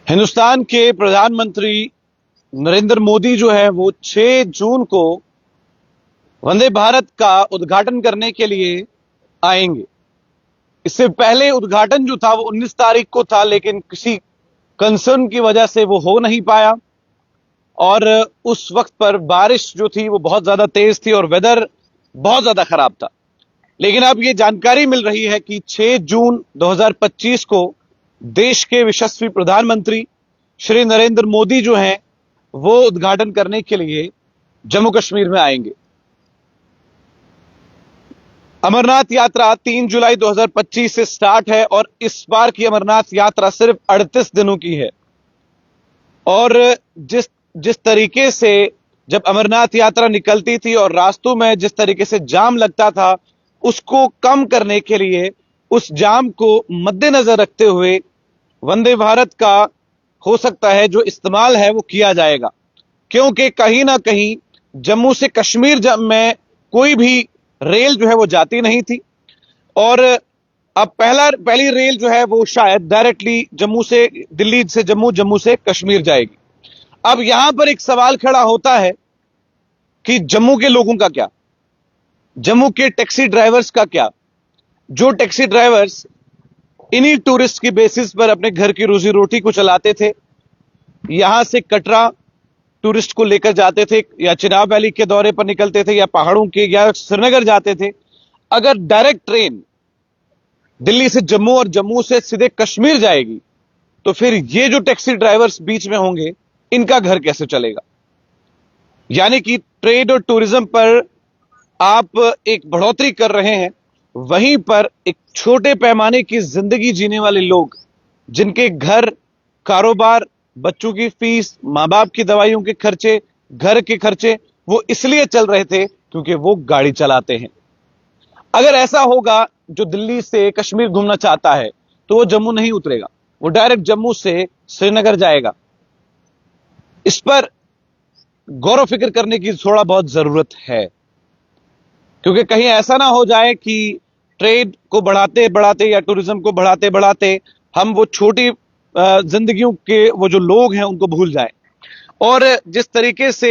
हिंदुस्तान के प्रधानमंत्री नरेंद्र मोदी जो है वो 6 जून को वंदे भारत का उद्घाटन करने के लिए आएंगे। इससे पहले उद्घाटन जो था वो 19 तारीख को था, लेकिन किसी कंसर्न की वजह से वो हो नहीं पाया और उस वक्त पर बारिश जो थी वो बहुत ज्यादा तेज थी और वेदर बहुत ज्यादा खराब था। लेकिन अब ये जानकारी मिल रही है कि 6 जून 2025 को देश के यशस्वी प्रधानमंत्री श्री नरेंद्र मोदी जो हैं वो उद्घाटन करने के लिए जम्मू कश्मीर में आएंगे। अमरनाथ यात्रा 3 जुलाई 2025 से स्टार्ट है और इस बार की अमरनाथ यात्रा सिर्फ 38 दिनों की है। और जिस तरीके से जब अमरनाथ यात्रा निकलती थी और रास्तों में जिस तरीके से जाम लगता था, उसको कम करने के लिए, उस जाम को मद्देनजर रखते हुए वंदे भारत का हो सकता है जो इस्तेमाल है वो किया जाएगा, क्योंकि कहीं ना कहीं जम्मू से कश्मीर में कोई भी रेल जो है वो जाती नहीं थी और अब पहली रेल जो है वो शायद डायरेक्टली जम्मू से दिल्ली से जम्मू से कश्मीर जाएगी। अब यहां पर एक सवाल खड़ा होता है कि जम्मू के लोगों का क्या, जम्मू के टैक्सी ड्राइवर्स का क्या, जो टैक्सी ड्राइवर्स इन्हीं टूरिस्ट की बेसिस पर अपने घर की रोजी रोटी को चलाते थे, यहां से कटरा टूरिस्ट को लेकर जाते थे या चिनाब वैली के दौरे पर निकलते थे या पहाड़ों के या श्रीनगर जाते थे। अगर डायरेक्ट ट्रेन दिल्ली से जम्मू और जम्मू से सीधे कश्मीर जाएगी तो फिर ये जो टैक्सी ड्राइवर्स बीच में होंगे इनका घर कैसे चलेगा। यानी कि ट्रेड और टूरिज्म पर आप एक बढ़ोतरी कर रहे हैं, वहीं पर एक छोटे पैमाने की जिंदगी जीने वाले लोग जिनके घर, कारोबार, बच्चों की फीस, मां बाप की दवाइयों के खर्चे, घर के खर्चे वो इसलिए चल रहे थे क्योंकि वो गाड़ी चलाते हैं। अगर ऐसा होगा, जो दिल्ली से कश्मीर घूमना चाहता है तो वो जम्मू नहीं उतरेगा, वो डायरेक्ट जम्मू से श्रीनगर जाएगा। इस पर गौर फिक्र करने की थोड़ा बहुत जरूरत है, क्योंकि कहीं ऐसा ना हो जाए कि ट्रेड को बढ़ाते बढ़ाते या टूरिज्म को बढ़ाते बढ़ाते हम वो छोटी जिंदगियों के वो जो लोग हैं उनको भूल जाएं। और जिस तरीके से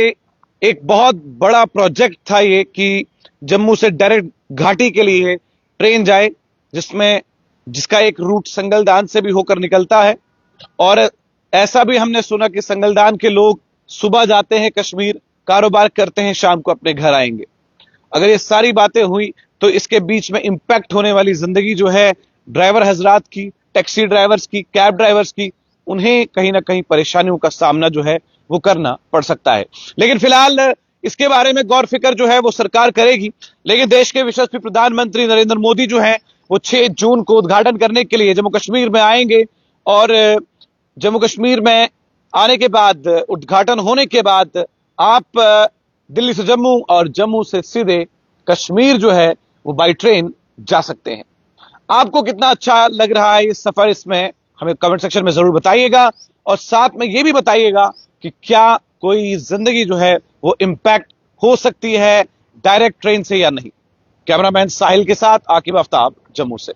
एक बहुत बड़ा प्रोजेक्ट था ये कि जम्मू से डायरेक्ट घाटी के लिए ट्रेन जाए, जिसका एक रूट संगलदान से भी होकर निकलता है और ऐसा भी हमने सुना कि संगलदान के लोग सुबह जाते हैं कश्मीर, कारोबार करते हैं, शाम को अपने घर आएंगे। अगर ये सारी बातें हुई तो इसके बीच में इंपैक्ट होने वाली जिंदगी जो है ड्राइवर हजरात की, टैक्सी ड्राइवर्स की, कैब ड्राइवर्स की, उन्हें कहीं ना कहीं परेशानियों का सामना जो है वो करना पड़ सकता है। लेकिन फिलहाल इसके बारे में गौर फिक्र जो है वो सरकार करेगी। लेकिन देश के यशस्वी प्रधानमंत्री नरेंद्र मोदी जो है वो 6 जून को उद्घाटन करने के लिए जम्मू कश्मीर में आएंगे और जम्मू कश्मीर में आने के बाद, उद्घाटन होने के बाद आप दिल्ली से जम्मू और जम्मू से सीधे कश्मीर जो है वो बाई ट्रेन जा सकते हैं। आपको कितना अच्छा लग रहा है ये सफर, इसमें हमें कमेंट सेक्शन में जरूर बताइएगा और साथ में ये भी बताइएगा कि क्या कोई जिंदगी जो है वो इंपैक्ट हो सकती है डायरेक्ट ट्रेन से या नहीं। कैमरामैन साहिल के साथ आकिब आफ्ताब, जम्मू से।